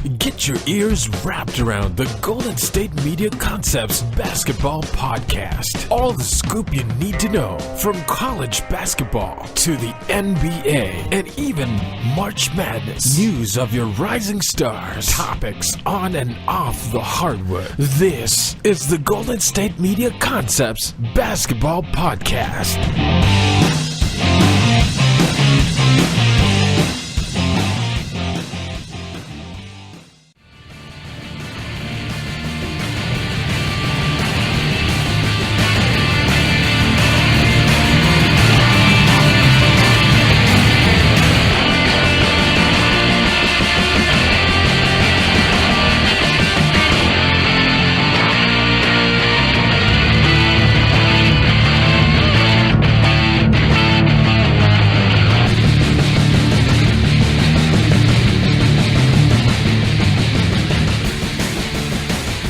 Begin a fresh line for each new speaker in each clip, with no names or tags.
Get your ears wrapped around the Golden State Media Concepts Basketball Podcast. All the scoop you need to know, from college basketball to the NBA and even March Madness. News of your rising stars, topics on and off the hardwood. This is the Golden State Media Concepts Basketball Podcast.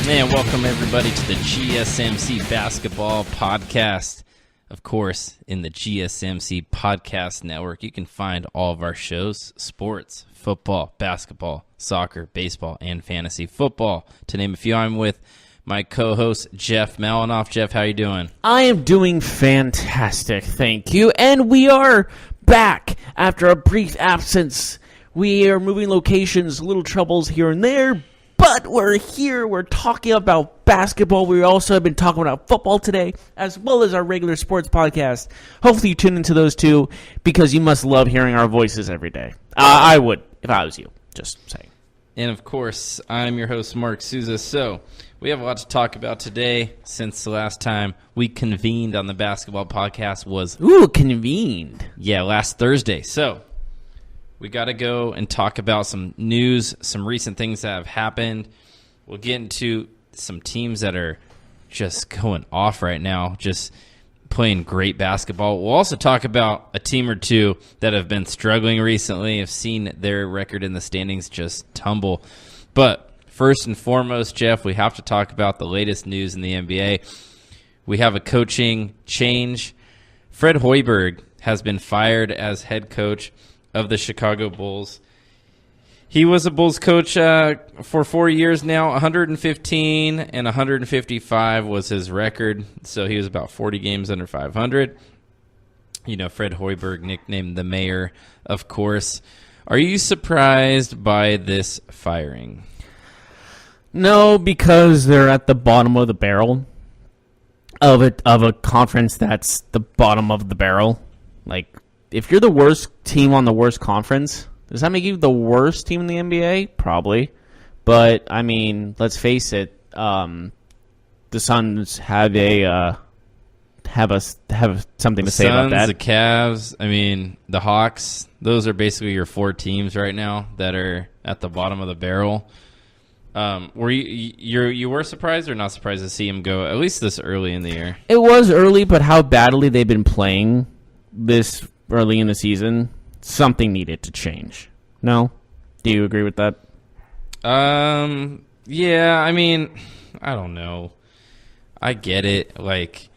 And welcome everybody to the GSMC Basketball Podcast. Of course, in the GSMC Podcast Network, you can find all of our shows: sports, football, basketball, soccer, baseball, and fantasy football. To name a few, I'm with my co-host, Jeff Malinoff. Jeff, how you doing?
I am doing fantastic, thank you. And we are back after a brief absence. We are moving locations, little troubles here and there, but we're here. We're talking about basketball. We also have been talking about football today, as well as our regular sports podcast. Hopefully you tune into those two, because you must love hearing our voices every day. I would, if I was you. Just saying.
And of course, I'm your host, Marc Souza. So we have a lot to talk about today, since the last time we convened on the basketball podcast was...
Ooh, convened.
Yeah, last Thursday. So we got to go and talk about some news, some recent things that have happened. We'll get into some teams that are just going off right now, just playing great basketball. We'll also talk about a team or two that have been struggling recently, have seen their record in the standings just tumble. But first and foremost, Jeff, we have to talk about the latest news in the NBA. We have a coaching change. Fred Hoiberg has been fired as head coach of the Chicago Bulls. He was a Bulls coach for 4 years now. 115 and 155 was his record, so he was about 40 games under 500. You know, Fred Hoiberg, nicknamed the Mayor, of course. Are you surprised by this firing?
No, because they're at the bottom of the barrel of a conference that's the bottom of the barrel. Like, if you're the worst team on the worst conference, does that make you the worst team in the NBA? Probably. But, I mean, let's face it, the Suns have something to say about that.
The Cavs, I mean, the Hawks, those are basically your four teams right now that are at the bottom of the barrel. Were you were surprised or not surprised to see him go at least this early in the year?
It was early, but how badly they've been playing this early in the season, something needed to change. No? Do you agree with that?
Yeah, I mean, I don't know. I get it. Like,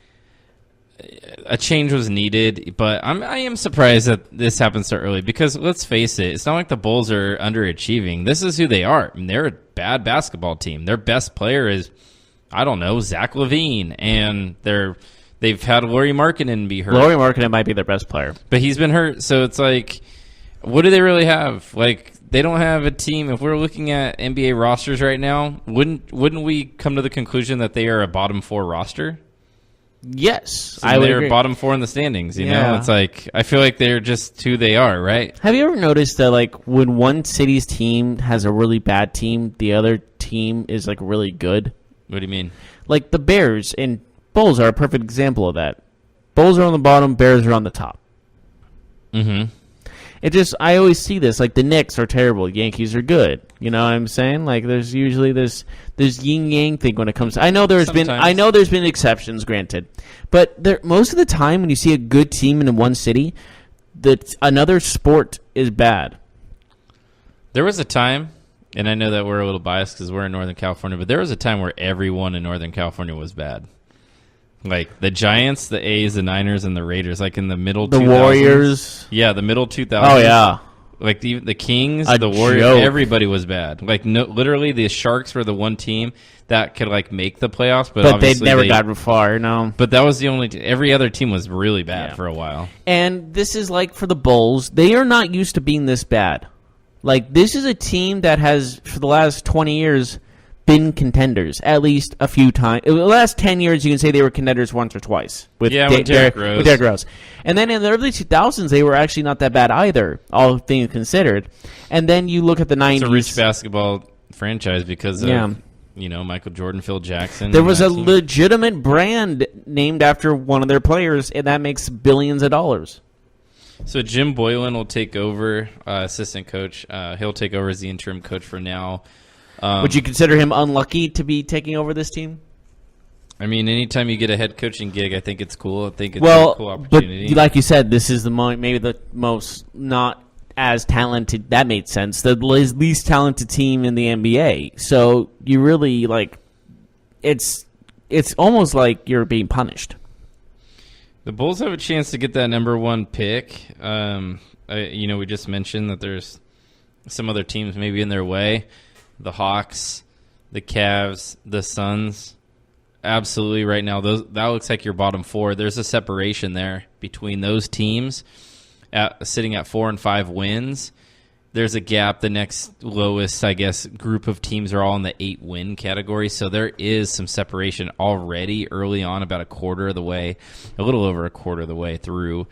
a change was needed, but I am surprised that this happened so early, because let's face it, it's not like the Bulls are underachieving. This is who they are. I mean, they're a bad basketball team. Their best player is, I don't know, Zach LaVine, and they've had Lauri Markkanen be hurt.
Lauri Markkanen might be their best player,
but he's been hurt, so it's like, what do they really have? Like, they don't have a team. If we're looking at NBA rosters right now, wouldn't we come to the conclusion that they are a bottom four roster?
Yes,
so they're bottom four in the standings. You know, it's like, I feel like they're just who they are, right?
Have you ever noticed that, like, when one city's team has a really bad team, the other team is, like, really good?
What do you mean?
Like, the Bears and Bulls are a perfect example of that. Bulls are on the bottom, Bears are on the top.
Mm-hmm.
I always see this. Like, the Knicks are terrible, Yankees are good. You know what I'm saying? Like, there's usually this yin yang thing when it comes to, I know there's been exceptions, granted, but most of the time when you see a good team in one city, another sport is bad.
There was a time, and I know that we're a little biased because we're in Northern California, but there was a time where everyone in Northern California was bad. Like the Giants, the A's, the Niners, and the Raiders, like in the middle 2000s.
The Warriors.
Yeah, the middle 2000s.
Oh, yeah.
Like the Kings,
A
the Warriors,
joke.
everybody was bad. Like literally, the Sharks were the one team that could like make the playoffs, but
But they
obviously
never got far, no.
But that was the only. Every other team was really bad
Yeah.
for a while.
And this is like for the Bulls, they are not used to being this bad. Like, this is a team that has, for the last 20 years, been contenders at least a few times. In the last 10 years, you can say they were contenders once or twice.
With Derrick Rose.
With Derrick Rose. And then in the early 2000s, they were actually not that bad either, all things considered. And then you look at the 90s.
It's a rich basketball franchise because of,
Yeah.
Michael Jordan, Phil Jackson.
There was a
team.
legitimate brand named after one of their players, and that makes billions of dollars.
So Jim Boylan will take over, assistant coach. He'll take over as the interim coach for now.
Would you consider him unlucky to be taking over this team?
I mean, anytime you get a head coaching gig, I think it's cool. I think it's a cool opportunity.
But like you said, this is maybe the most not as talented. That made sense. The least talented team in the NBA. So you really it's almost like you're being punished.
The Bulls have a chance to get that number one pick. We just mentioned that there's some other teams maybe in their way. The Hawks, the Cavs, the Suns. Absolutely, right now, that looks like your bottom four. There's a separation there between those teams sitting at 4 and 5 wins. There's a gap. The next lowest, I guess, group of teams are all in the 8-win category. So there is some separation already early on, about a little over a quarter of the way through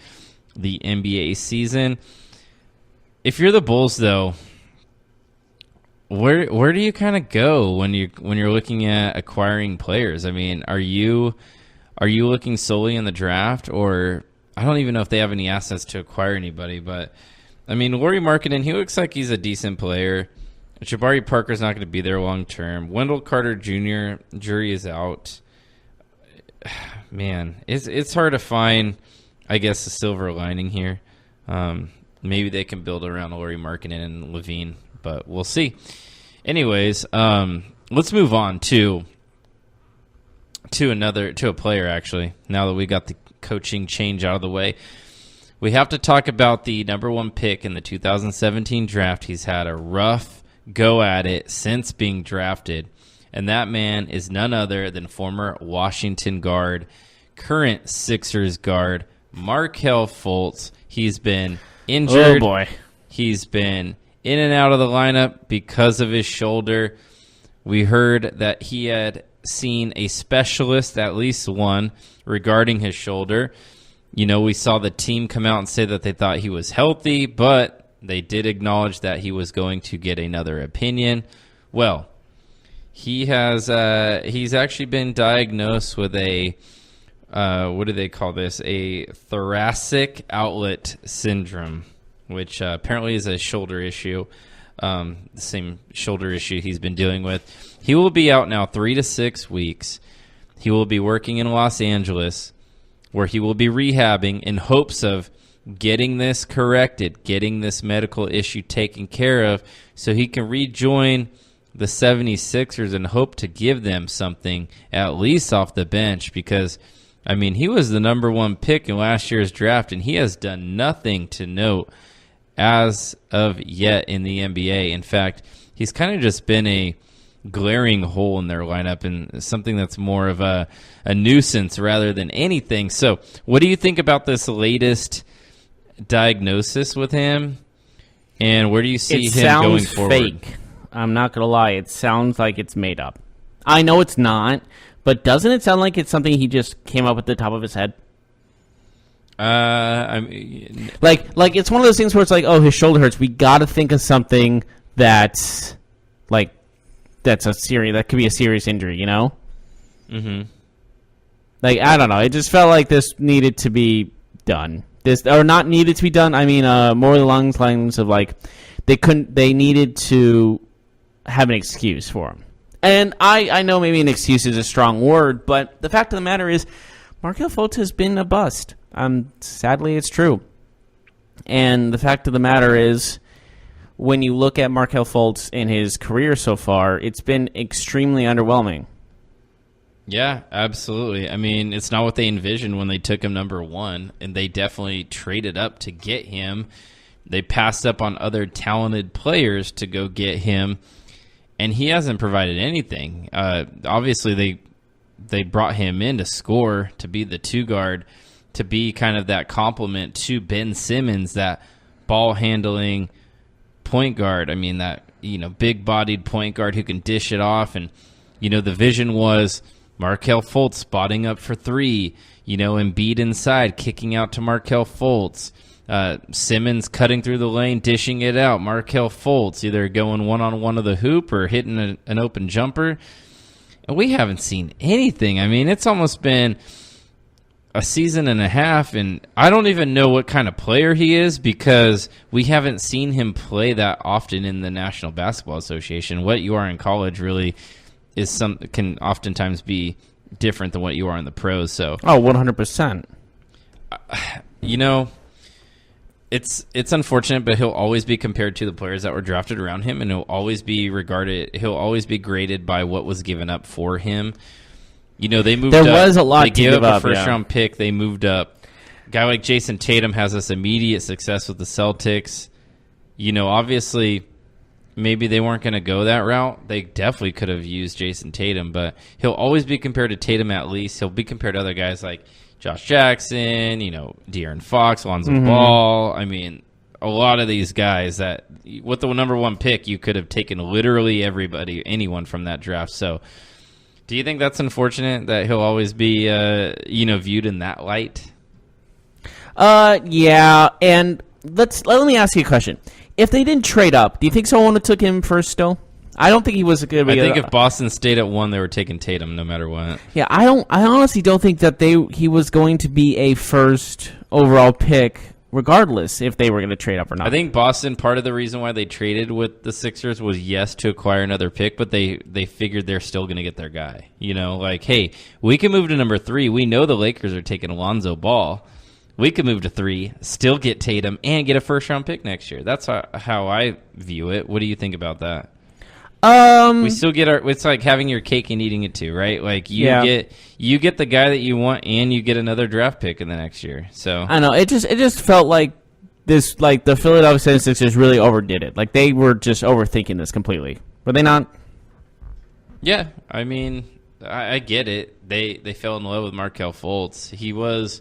the NBA season. If you're the Bulls, though, where do you kind of go when you're looking at acquiring players? I mean, are you looking solely in the draft, or I don't even know if they have any assets to acquire anybody, but I mean, Lauri Markkanen, he looks like he's a decent player. Jabari Parker's not going to be there long term. Wendell Carter Jr., jury is out. Man, it's hard to find, I guess, a silver lining here. Maybe they can build around Lauri Markkanen and Levine, but we'll see. Anyways, let's move on to a player, actually, now that we got the coaching change out of the way. We have to talk about the number one pick in the 2017 draft. He's had a rough go at it since being drafted, and that man is none other than former Washington guard, current Sixers guard, Markelle Fultz. He's been injured.
Oh, boy.
He's been in and out of the lineup because of his shoulder. We heard that he had seen a specialist, at least one, regarding his shoulder. We saw the team come out and say that they thought he was healthy, but they did acknowledge that he was going to get another opinion. Well, he's actually been diagnosed with a, what do they call this? A thoracic outlet syndrome, which apparently is a shoulder issue, the same shoulder issue he's been dealing with. He will be out now 3 to 6 weeks. He will be working in Los Angeles, where he will be rehabbing in hopes of getting this corrected, getting this medical issue taken care of, so he can rejoin the 76ers and hope to give them something at least off the bench, because, I mean, he was the number one pick in last year's draft, and he has done nothing to note as of yet in the NBA. In fact, he's kind of just been a glaring hole in their lineup and something that's more of a nuisance rather than anything. So what do you think about this latest diagnosis with him, and where do you see him going forward?
It sounds fake. I'm not going to lie. It sounds like it's made up. I know it's not, but doesn't it sound like it's something he just came up with the top of his head?
I mean,
like it's one of those things where it's like, oh, his shoulder hurts. We got to think of something that's that could be a serious injury,
Mm-hmm.
Like, I don't know. It just felt like this needed to be done. Or not needed to be done. I mean, more along the lines of like they needed to have an excuse for him. And I know maybe an excuse is a strong word, but the fact of the matter is, Markelle Fultz has been a bust. Sadly, it's true. And the fact of the matter is, when you look at Markelle Fultz in his career so far, it's been extremely underwhelming.
Yeah, absolutely. I mean, it's not what they envisioned when they took him number one, and they definitely traded up to get him. They passed up on other talented players to go get him, and he hasn't provided anything. Obviously, they brought him in to score, to be the 2 guard, to be kind of that complement to Ben Simmons, that ball-handling point guard. I mean, that big-bodied point guard who can dish it off. And, the vision was Markelle Fultz spotting up for 3, Embiid inside, kicking out to Markelle Fultz. Simmons cutting through the lane, dishing it out. Markelle Fultz either going one-on-one to the hoop or hitting an open jumper. And we haven't seen anything. I mean, it's almost been a season and a half, and I don't even know what kind of player he is because we haven't seen him play that often in the National Basketball Association. What you are in college really can oftentimes be different than what you are in the pros. So,
100%.
It's unfortunate, but he'll always be compared to the players that were drafted around him, and he'll always be graded by what was given up for him. They moved up.
There was a lot to give up.
They gave up a first-round pick. They moved up. A guy like Jason Tatum has this immediate success with the Celtics. Obviously, maybe they weren't going to go that route. They definitely could have used Jason Tatum, but he'll always be compared to Tatum at least. He'll be compared to other guys like Josh Jackson, De'Aaron Fox, Lonzo Ball. I mean, a lot of these guys that with the number 1 pick, you could have taken literally anyone from that draft. So do you think that's unfortunate that he'll always be, viewed in that light?
Yeah. And let me ask you a question. If they didn't trade up, do you think someone would have took him first still? I don't think he was a good.
I think if Boston stayed at 1, they were taking Tatum no matter what.
Yeah, I honestly don't think that he was going to be a first overall pick, regardless if they were going to trade up or not.
I think Boston, part of the reason why they traded with the Sixers was to acquire another pick, but they figured they're still going to get their guy. Hey, we can move to number 3. We know the Lakers are taking Lonzo Ball. We could move to 3, still get Tatum, and get a first-round pick next year. That's how I view it. What do you think about that? We still get it's like having your cake and eating it too, right? Like you get the guy that you want, and you get another draft pick in the next year. So
I know it just felt like this, like the Philadelphia 76ers really overdid it. Like they were just overthinking this completely. Were they not?
Yeah, I mean, I get it. They fell in love with Markelle Fultz. He was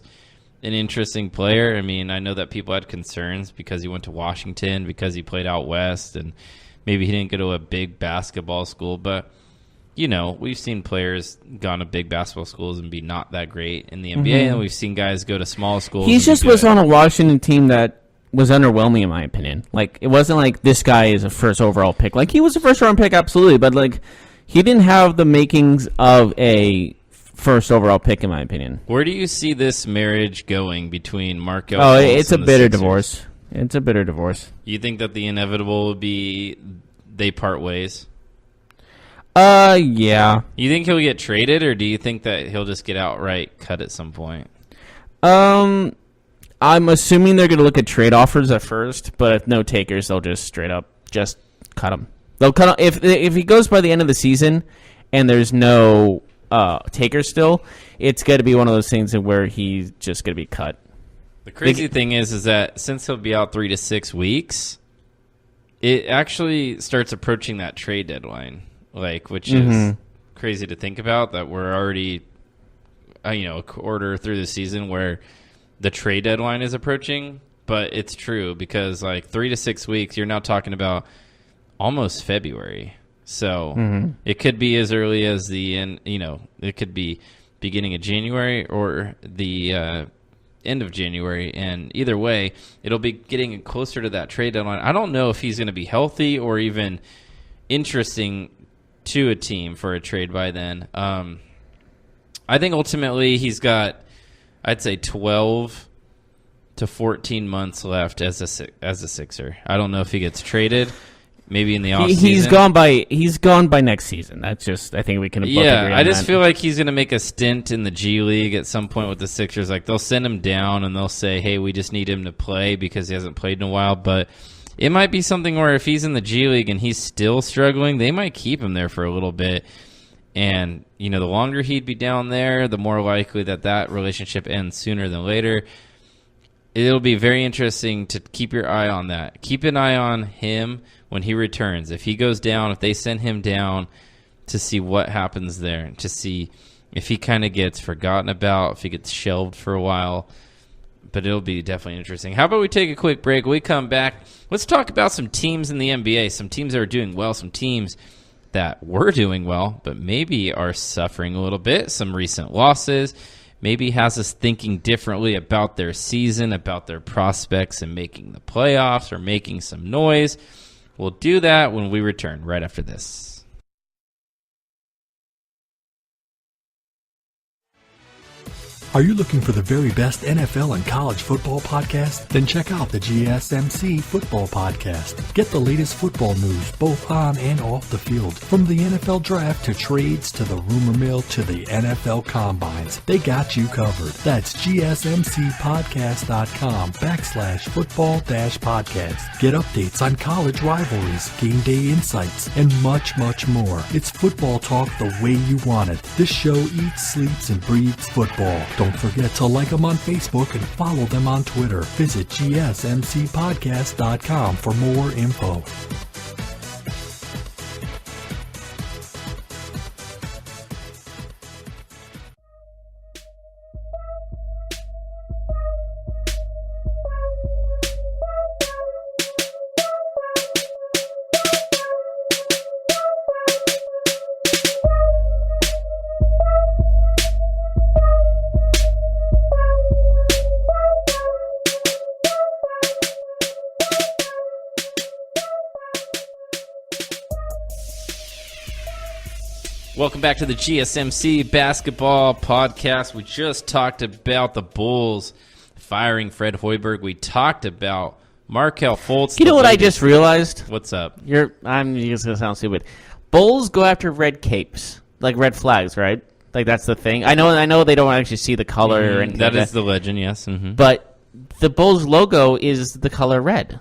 an interesting player. I mean, I know that people had concerns because he went to Washington, because he played out west, and maybe he didn't go to a big basketball school, but, we've seen players gone to big basketball schools and be not that great in the NBA, and we've seen guys go to small schools.
He just was on a Washington team that was underwhelming, in my opinion. Like, it wasn't like this guy is a first overall pick. Like, he was a first-round pick, absolutely, but, like, he didn't have the makings of a first overall pick, in my opinion.
Where do you see this marriage going between Markelle
Fultz
it's
a bitter
Sixers?
Divorce. It's a bitter divorce.
You think that the inevitable would be they part ways?
Yeah.
You think he'll get traded, or do you think that he'll just get outright cut at some point?
I'm assuming they're going to look at trade offers at first, but if no takers, they'll just straight up just cut him. They'll cut him if he goes by the end of the season and there's no takers still. It's going to be one of those things where he's just going to be cut.
The crazy thing is that since he'll be out 3 to 6 weeks, it actually starts approaching that trade deadline, which is crazy to think about. That we're already, a quarter through the season where the trade deadline is approaching. But it's true because 3 to 6 weeks, you're now talking about almost February. So it could be as early as the end. It could be beginning of January or the end of January, and either way, it'll be getting closer to that trade deadline. I don't know if he's going to be healthy or even interesting to a team for a trade by then. I think ultimately he's got, I'd say, 12 to 14 months left as a Sixer. I don't know if he gets traded. Maybe in the offseason.
He's gone by next season. That's just, I think we can both agree on
I just
that.
feel like he's going to make a stint in the G League at some point with the Sixers. Like, they'll send him down and they'll say, hey, we just need him to play because he hasn't played in a while. But it might be something where if he's in the G League and he's still struggling, they might keep him there for a little bit. And, the longer he'd be down there, the more likely that relationship ends sooner than later. it'll be very interesting to keep your eye on that. Keep an eye on him when he returns. If he goes down, if they send him down, to see what happens there, to see if he kind of gets forgotten about, if he gets shelved for a while. But it'll be definitely interesting. How about we take a quick break? When we come back, let's talk about some teams in the NBA, some teams that are doing well, some teams that were doing well, but maybe are suffering a little bit, some recent losses, maybe has us thinking differently about their season, about their prospects and making the playoffs or making some noise. We'll do that when we return right after this.
Are you looking for the very best NFL and college football podcast? Then check out the GSMC Football Podcast. Get the latest football news both on and off the field. From the NFL Draft to trades to the rumor mill to the NFL Combines. They got you covered. That's GSMCpodcast.com/football-podcast. Get updates on college rivalries, game day insights, and much, much more. It's football talk the way you want it. This show eats, sleeps, and breathes football. Don't forget to like them on Facebook and follow them on Twitter. Visit GSMCpodcast.com for more info.
Welcome back to the GSMC Basketball Podcast. We just talked about the Bulls firing Fred Hoiberg. We talked about Markel Fultz.
You know what I just realized?
What's up?
I'm just going to sound stupid. Bulls go after red capes, like red flags, right? Like that's the thing. I know they don't actually see the color or anything.
That is the legend, yes. Mm-hmm.
But the Bulls logo is the color red.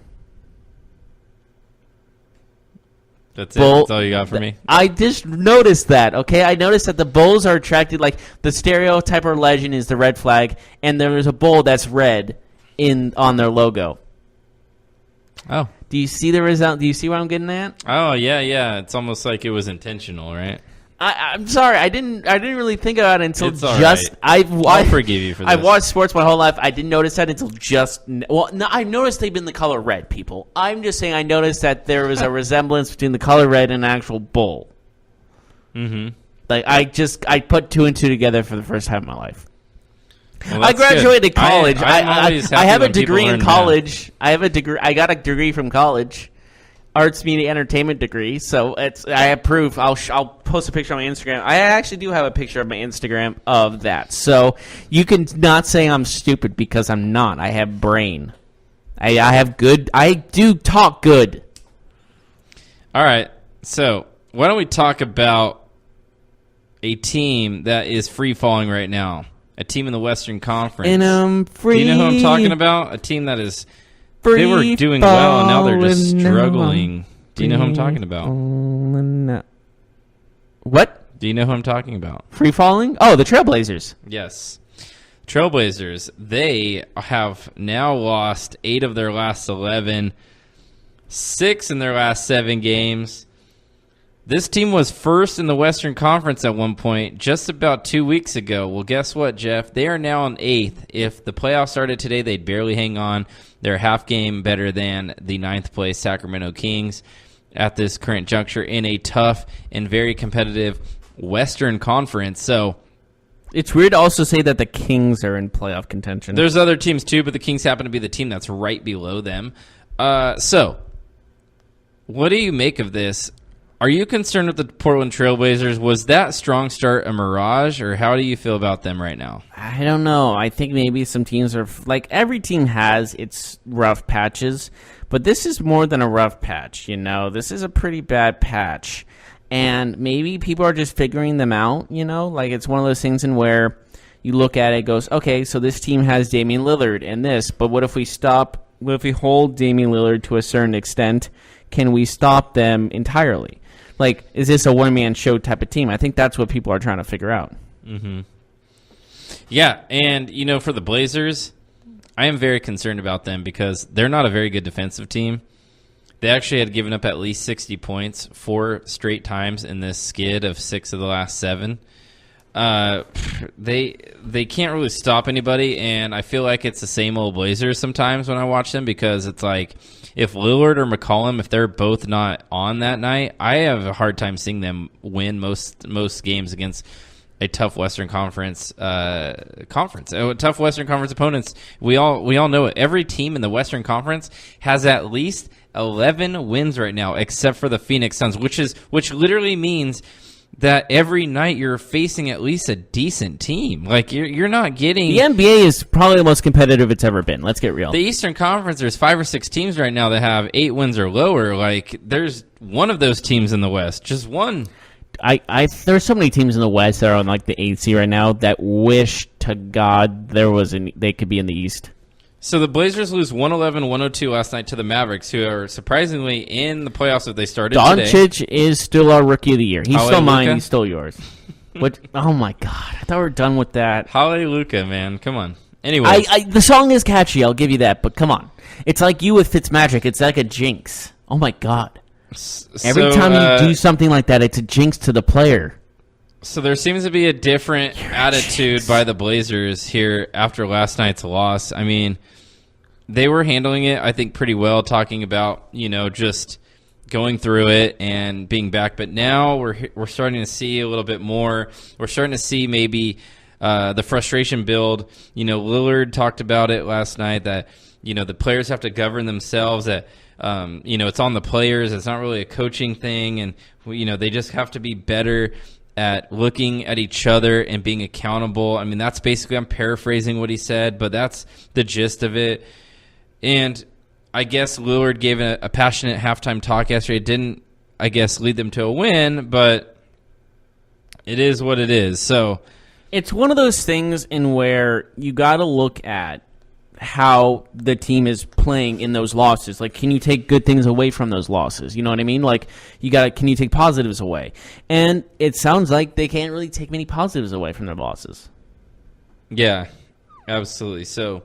That's it. That's all you got for me?
I just noticed that, okay? I noticed that the Bulls are attracted, like, the stereotype or legend is the red flag, and there's a bull that's red on their logo.
Oh.
Do you see the result? Do you see what I'm getting at?
Oh, yeah. It's almost like it was intentional, right?
I'm sorry. I didn't really think about it until
it's all
just.
Right. I'll forgive you for this.
I've watched sports my whole life. I didn't notice that until just. Well, no, I noticed they've been the color red. People. I'm just saying. I noticed that there was a resemblance between the color red and an actual bull.
Mm-hmm.
Like I put two and two together for the first time in my life.
Well,
I graduated college.
I
have a degree in college. I have a degree. I got a degree from college. Arts, media, entertainment degree. So I have proof. I'll post a picture on my Instagram. I actually do have a picture of my Instagram of that. So you can not say I'm stupid because I'm not. I have brain. I have good. I do talk good.
All right. So why don't we talk about a team that is free falling right now? A team in the Western Conference.
And I'm free.
Do you know who I'm talking about? A team that is. They were doing well, and now they're just struggling. Do you know who I'm talking about?
What?
Do you know who I'm talking about?
Free falling? Oh, the Trailblazers.
Yes. Trailblazers, they have now lost 8 of their last 11, 6 in their last 7 games. This team was first in the Western Conference at one point, just about 2 weeks ago. Well, guess what, Jeff? They are now in 8th. If the playoffs started today, they'd barely hang on. They're a half game better than the 9th place Sacramento Kings at this current juncture in a tough and very competitive Western Conference. So
it's weird to also say that the Kings are in playoff contention.
There's other teams too, but the Kings happen to be the team that's right below them. So what do you make of this? Are you concerned with the Portland Trailblazers? Was that strong start a mirage, or how do you feel about them right now?
I don't know. I think maybe some teams are like every team has its rough patches, but this is more than a rough patch. You know, this is a pretty bad patch, and maybe people are just figuring them out. You know, like it's one of those things in where you look at it, goes, okay, so this team has Damian Lillard and this, but what if we stop? What if we hold Damian Lillard to a certain extent? Can we stop them entirely? Like, is this a one-man show type of team? I think that's what people are trying to figure out.
Mm-hmm. Yeah, and, you know, for the Blazers, I am very concerned about them because they're not a very good defensive team. They actually had given up at least 60 points 4 straight times in this skid of 6 of the last 7. They can't really stop anybody, and I feel like it's the same old Blazers sometimes when I watch them, because it's like if Lillard or McCollum, if they're both not on that night, I have a hard time seeing them win most games against a tough Western Conference tough Western Conference opponents. We all know it. Every team in the Western Conference has at least 11 wins right now, except for the Phoenix Suns, which literally means that every night you're facing at least a decent team. Like you're not getting.
The NBA is probably the most competitive it's ever been. Let's get real.
The Eastern Conference, there's 5 or 6 teams right now that have 8 wins or lower. Like there's one of those teams in the West, just one.
There's so many teams in the West that are on like the 8th seed right now that wish to God they could be in the East.
So the Blazers lose 111-102 last night to the Mavericks, who are surprisingly in the playoffs if they started today.
Doncic is still our Rookie of the Year. He's still mine. He's still yours. What? Oh my God! I thought we were done with that.
Hallelujah, man! Come on. Anyway,
the song is catchy. I'll give you that. But come on, it's like you with Fitzmagic. It's like a jinx. Oh my God! Every time you do something like that, it's a jinx to the player.
So there seems to be a different attitude by the Blazers here after last night's loss. I mean, they were handling it, I think, pretty well, talking about, just going through it and being back. But now we're starting to see a little bit more. We're starting to see maybe the frustration build. Lillard talked about it last night that, the players have to govern themselves, that it's on the players. It's not really a coaching thing. And, they just have to be better at looking at each other and being accountable. I mean, that's basically, I'm paraphrasing what he said, but that's the gist of it. And I guess Lillard gave a passionate halftime talk yesterday. It didn't, I guess, lead them to a win, but it is what it is. So
it's one of those things in where you got to look at how the team is playing in those losses. Like, can you take good things away from those losses? You know what I mean? Like, can you take positives away? And it sounds like they can't really take many positives away from their losses.
Yeah, absolutely. So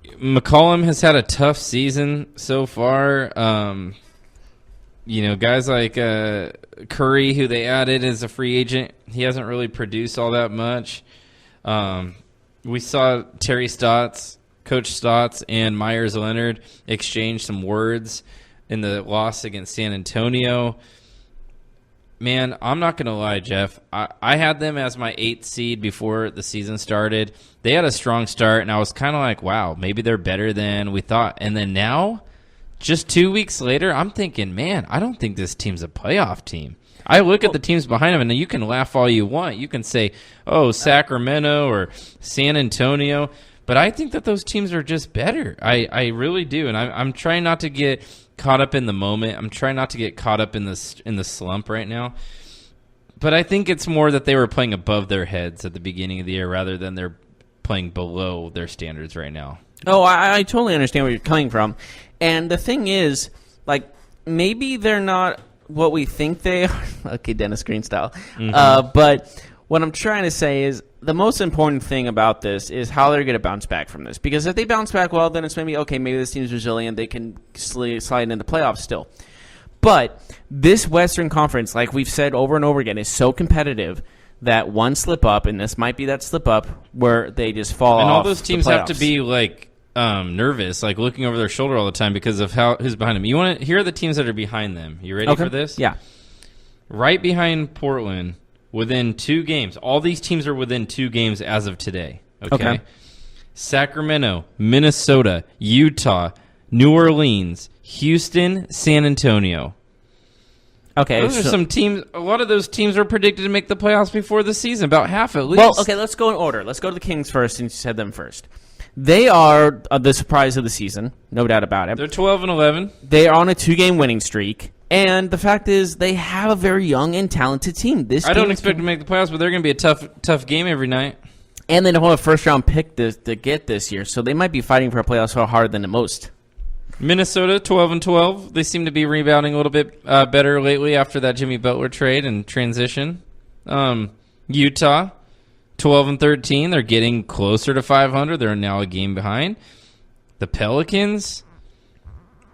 McCollum has had a tough season so far. Guys like Curry, who they added as a free agent, he hasn't really produced all that much. We saw Terry Stotts, Coach Stotts, and Myers Leonard exchange some words in the loss against San Antonio. Man, I'm not going to lie, Jeff. I had them as my 8th seed before the season started. They had a strong start, and I was kind of like, wow, maybe they're better than we thought. And then now, just 2 weeks later, I'm thinking, man, I don't think this team's a playoff team. I look at the teams behind them, and you can laugh all you want. You can say, oh, Sacramento or San Antonio. But I think that those teams are just better. I really do. And I'm trying not to get caught up in the moment. I'm trying not to get caught up in the slump right now. But I think it's more that they were playing above their heads at the beginning of the year rather than they're playing below their standards right now.
Oh, I totally understand where you're coming from. And the thing is, like, maybe they're not what we think they are. Okay, Dennis Green style. Mm-hmm. But what I'm trying to say is the most important thing about this is how they're going to bounce back from this. Because if they bounce back well, then it's maybe, okay, maybe this team's resilient. They can slide into playoffs still. But this Western Conference, like we've said over and over again, is so competitive that one slip up, and this might be that slip up, where they just fall off.
And all those teams have to be like nervous, like looking over their shoulder all the time because of who's behind them. Here are the teams that are behind them. You ready for this?
Yeah.
Right behind Portland, within 2 games. All these teams are within 2 games as of today. Okay. Sacramento, Minnesota, Utah, New Orleans, Houston, San Antonio.
Okay,
those are some teams. A lot of those teams are predicted to make the playoffs before the season, about half at least.
Well, okay, let's go in order. Let's go to the Kings first, since you said them first. They are the surprise of the season, no doubt about it.
They're 12-11.
They are on a 2-game winning streak, and the fact is they have a very young and talented team.
I don't expect to make the playoffs, but they're going to be a tough game every night.
And they don't have a first-round pick to get this year, so they might be fighting for a playoff so harder than the most.
Minnesota, 12-12. They seem to be rebounding a little bit better lately after that Jimmy Butler trade and transition. Utah, 12-13. They're getting closer to 500. They're now a game behind. The Pelicans,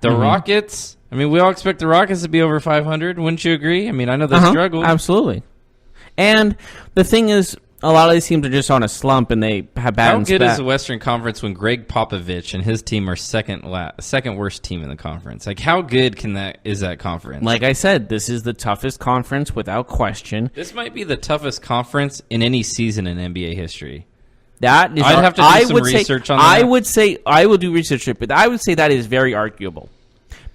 the Rockets. I mean, we all expect the Rockets to be over 500. Wouldn't you agree? I mean, I know they struggled.
Absolutely. And the thing is, a lot of these teams are just on a slump, and they have bad.
How good is the Western Conference when Greg Popovich and his team are second worst team in the conference? Like, how good is that conference?
Like I said, this is the toughest conference without question.
This might be the toughest conference in any season in NBA history.
That is,
I'd have to do some research on that.
I would say I will do research, but I would say that is very arguable.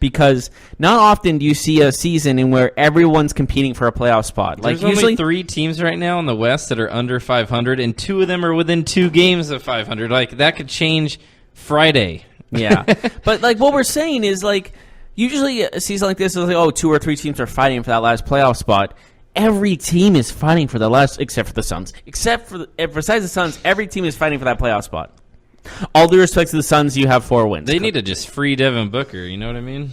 Because not often do you see a season in where everyone's competing for a playoff spot.
There's only 3 teams right now in the West that are under 500, and 2 of them are within 2 games of 500. Like, that could change Friday.
Yeah. But, like, what we're saying is, like, usually a season like this is like, 2 or 3 teams are fighting for that last playoff spot. Every team is fighting for the last, except for the Suns. Besides the Suns, every team is fighting for that playoff spot. All due respect to the Suns, you have 4 wins.
They need to just free Devin Booker, you know what I mean?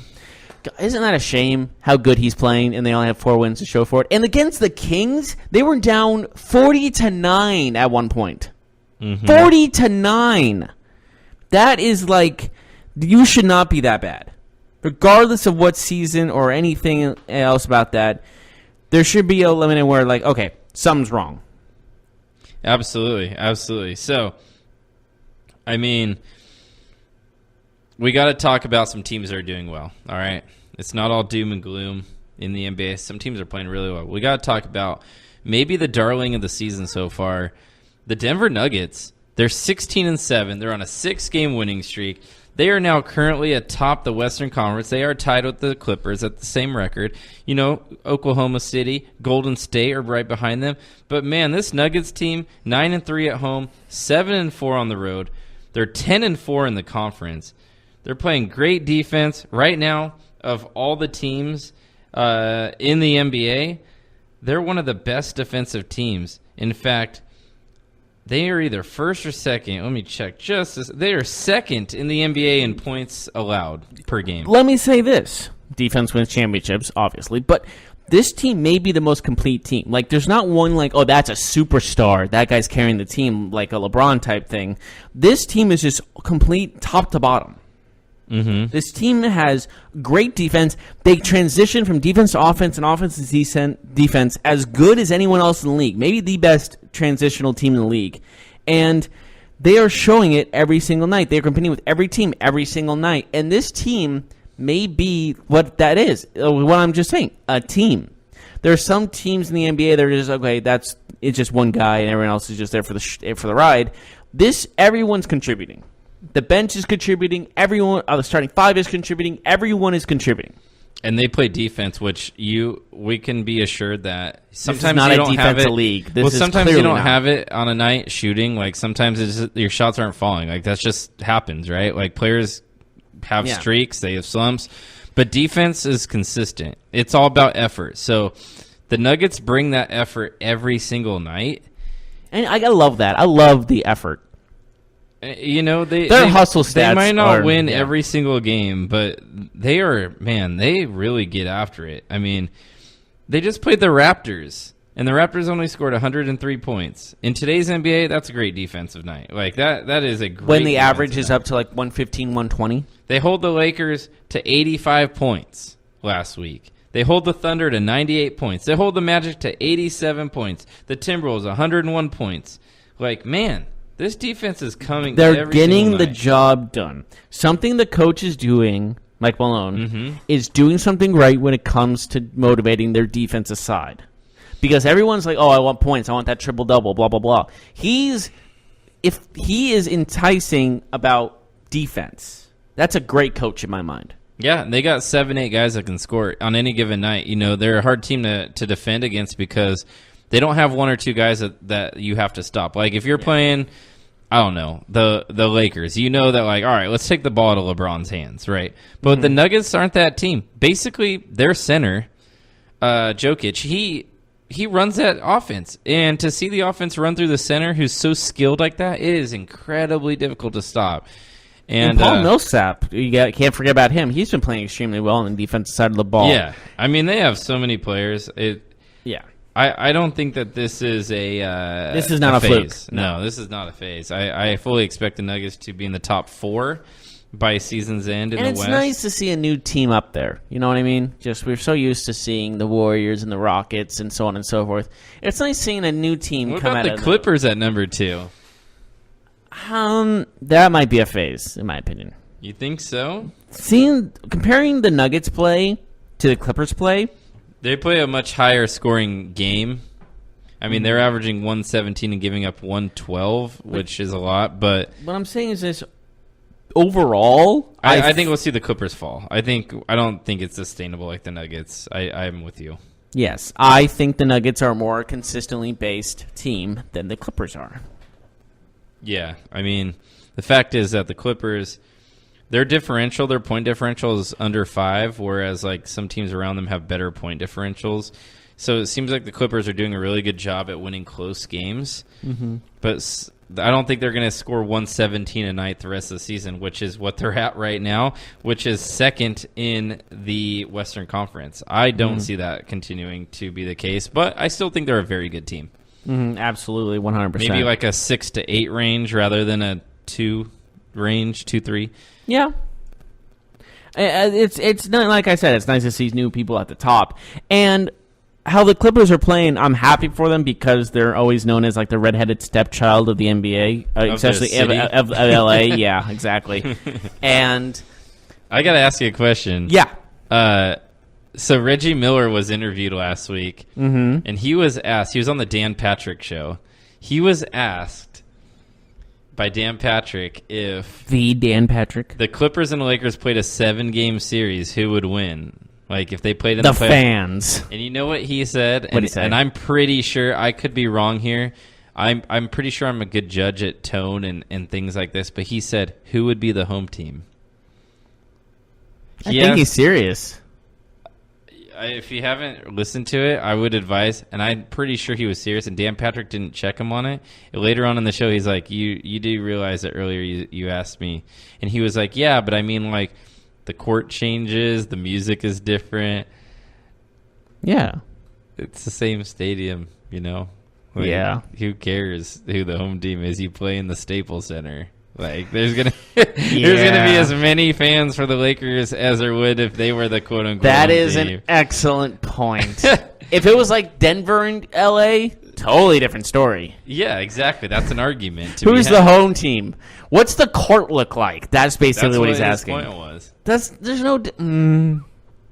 Isn't that a shame how good he's playing, and they only have 4 wins to show for it? And against the Kings, they were down 40-9 at one point. 40-9. That is like, you should not be that bad. Regardless of what season or anything else about that, there should be a limit where, like, okay, something's wrong.
Absolutely. So, I mean, we got to talk about some teams that are doing well, all right? It's not all doom and gloom in the NBA. Some teams are playing really well. We got to talk about maybe the darling of the season so far, the Denver Nuggets. They're 16-7. They're on a 6-game winning streak. They are now currently atop the Western Conference. They are tied with the Clippers at the same record. You know, Oklahoma City, Golden State are right behind them. But, man, this Nuggets team, 9-3 at home, 7-4 on the road. They're 10-4 in the conference. They're playing great defense. Right now, of all the teams in the NBA, they're one of the best defensive teams. In fact, they are either first or second. Let me check. They are second in the NBA in points allowed per game.
Let me say this. Defense wins championships, obviously, but this team may be the most complete team. Like, there's not one like, oh, that's a superstar. That guy's carrying the team, like a LeBron type thing. This team is just complete top to bottom. This team has great defense. They transition from defense to offense and offense to defense as good as anyone else in the league. Maybe the best transitional team in the league. And they are showing it every single night. They're competing with every team every single night. And this team may be what that is. What I'm just saying, a team. There are some teams in the NBA that are just, okay, it's just one guy and everyone else is just there for the ride. Everyone's contributing. The bench is contributing. Everyone, the starting 5 is contributing. Everyone is contributing.
And they play defense, which we can be assured that sometimes
not
you
a
don't have it.
League.
Sometimes you don't have it on a night shooting. Like, sometimes your shots aren't falling. Like, that just happens, right? Like, players have streaks, they have slumps, but defense is consistent. It's all about effort. So the Nuggets bring that effort every single night,
and I gotta love that. I love the effort.
You know,
their hustle stats.
They might not win every single game, but they really get after it. I mean, they just played the Raptors, and the Raptors only scored 103 points. In today's NBA, that's a great defensive night. Like, that is a great.
When the average is up to like 115, 120.
They hold the Lakers to 85 points last week. They hold the Thunder to 98 points. They hold the Magic to 87 points. The Timberwolves 101 points. Like, man, this defense is coming.
They're getting the job done. Something the coach is doing, Mike Malone, is doing something right when it comes to motivating their defensive side. Because everyone's like, oh, I want points. I want that triple-double, blah, blah, blah. If he is enticing about defense, that's a great coach in my mind.
Yeah, they got 7-8 guys that can score on any given night. You know, they're a hard team to defend against because they don't have 1 or 2 guys that you have to stop. Like, if you're playing, I don't know, the Lakers, you know that, like, all right, let's take the ball out of LeBron's hands, right? But the Nuggets aren't that team. Basically, their center, Jokic, he runs that offense. And to see the offense run through the center who's so skilled like that, it is incredibly difficult to stop. And
Paul Millsap, can't forget about him. He's been playing extremely well on the defensive side of the ball.
Yeah. I mean, they have so many players. I don't think that this is a
This is not a fluke.
phase. No, this is not a phase. I fully expect the Nuggets to be in the top 4 by season's end in
And
the
it's
West.
nice to see a new team up there. You know what I mean? Just we're so used to seeing the Warriors and the Rockets and so on and so forth. It's nice seeing a new team
What
come
about
out
the
of
Clippers at number 2?
That might be a phase, in my opinion.
You think so?
Comparing the Nuggets play to the Clippers play,
They play a much higher scoring game. I mean, they're averaging 117 and giving up 112, which is a lot. But
what I'm saying is this: overall,
I think we'll see the Clippers fall. I don't think it's sustainable like the Nuggets. I'm with you.
Yes, I think the Nuggets are a more consistently based team than the Clippers are.
Yeah, I mean, the fact is that the Clippers, their point differential is under 5, whereas like some teams around them have better point differentials. So it seems like the Clippers are doing a really good job at winning close games. Mm-hmm. But I don't think they're going to score 117 a night the rest of the season, which is what they're at right now, which is second in the Western Conference. I don't see that continuing to be the case, but I still think they're a very good team.
Absolutely, 100%.
Maybe like a 6 to 8 range rather than a 2 range, 2-3.
Yeah. It's not, like I said, it's nice to see new people at the top. And how the Clippers are playing, I'm happy for them because they're always known as like the redheaded stepchild of the NBA, especially of LA. Yeah, exactly. And
I got to ask you a question.
yeah.
So Reggie Miller was interviewed last week, and he was asked, he was on the Dan Patrick show. He was asked by Dan Patrick if
The Dan Patrick.
the Clippers and the Lakers played a 7-game series, who would win? Like if they played in
The
the playoffs.
fans.
And you know what he said?
What'd he say?
And I'm pretty sure, I could be wrong here. I'm pretty sure I'm a good judge at tone and things like this, but he said, who would be the home team?
I think he's serious.
If you haven't listened to it, I would advise, and I'm pretty sure he was serious, and Dan Patrick didn't check him on it. Later on in the show, he's like, you do realize that earlier you asked me. And he was like, yeah, but I mean, like, the court changes, the music is different.
Yeah.
It's the same stadium, you know? Like,
Yeah.
Who cares who the home team is? You play in the Staples Center. Like, there's gonna be as many fans for the Lakers as there would if they were the quote unquote.
That
home
is
team.
an excellent point. If it was like Denver and LA, totally different story.
Yeah, exactly. That's an argument.
Who's the home team? What's the court look like? That's basically
That's
what he's
his
asking.
point was.
There's no.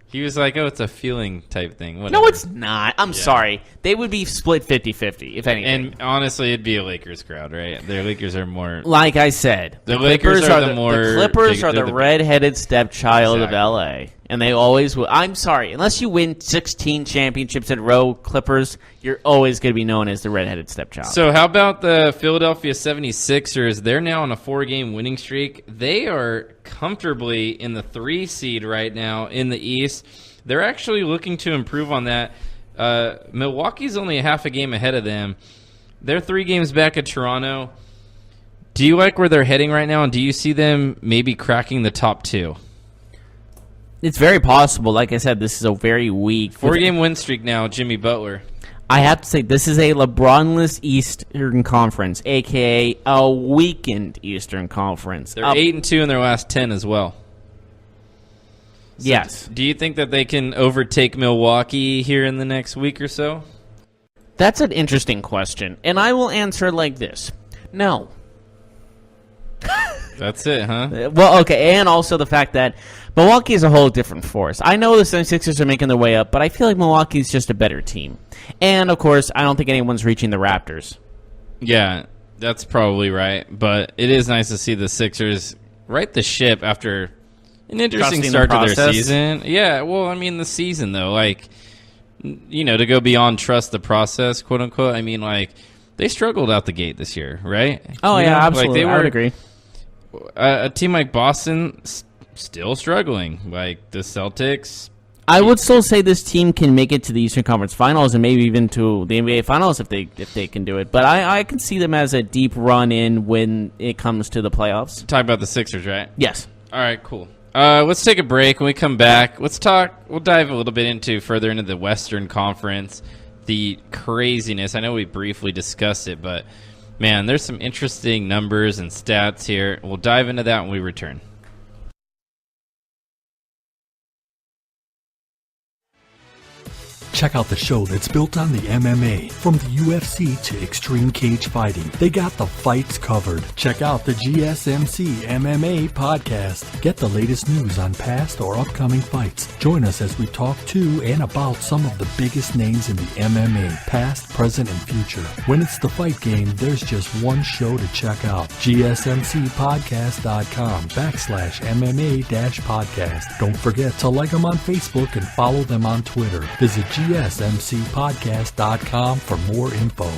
He was like, "Oh, it's a feeling type thing." Whatever.
No, it's not. I'm sorry. They would be split 50-50, if anything.
And honestly, it'd be a Lakers crowd, right? Their Lakers are more.
Like I said,
The Lakers are the more
the Clippers
big-
are
they're
the
the-
redheaded stepchild
Exactly.
of LA, and they always will. I'm sorry, unless you win 16 championships in a row, Clippers, you're always going to be known as the redheaded stepchild.
So how about the Philadelphia 76ers? They're now on a 4-game winning streak. They are comfortably in the 3 seed right now in the East. They're actually looking to improve on that. Milwaukee's only a half a game ahead of them. They're 3 games back at Toronto. Do you like where they're heading right now, and do you see them maybe cracking the top 2?
It's very possible. Like I said, this is a very weak
4-game win streak now, Jimmy Butler.
I have to say, this is a LeBronless Eastern Conference, a.k.a. a weakened Eastern Conference.
They're 8-2 in their last 10 as well. So
yes.
Do you think that they can overtake Milwaukee here in the next week or so?
That's an interesting question, and I will answer like this. No.
That's it, huh?
Well, okay, and also the fact that Milwaukee is a whole different force. I know the 76ers are making their way up, but I feel like Milwaukee's just a better team. And, of course, I don't think anyone's reaching the Raptors.
Yeah, that's probably right. But it is nice to see the Sixers right the ship after an interesting
Trusting
start
the
to their
process.
season. Yeah, well, I mean, the season, though. Like, you know, to go beyond trust the process, quote unquote. I mean, like, they struggled out the gate this year, right?
Oh,
You
yeah,
know,
absolutely.
Like,
I would agree.
A team like Boston still struggling. Like, the Celtics.
I would still say this team can make it to the Eastern Conference Finals and maybe even to the NBA Finals if they can do it. But I can see them as a deep run in when it comes to the playoffs.
Talk about the Sixers, right?
Yes.
All right, cool. Let's take a break. When we come back, we'll dive a little bit further into the Western Conference. the craziness. I know we briefly discussed it, but man, there's some interesting numbers and stats here. We'll dive into that when we return.
Check out the show that's built on the MMA. From the UFC to extreme cage fighting, they got the fights covered. Check out the GSMC MMA podcast. Get the latest news on past or upcoming fights. Join us as we talk to and about some of the biggest names in the MMA, past, present, and future. When it's the fight game, there's just one show to check out. GSMCpodcast.com/MMA-podcast. Don't forget to like them on Facebook and follow them on Twitter. Visit GSMCpodcast.com for more info.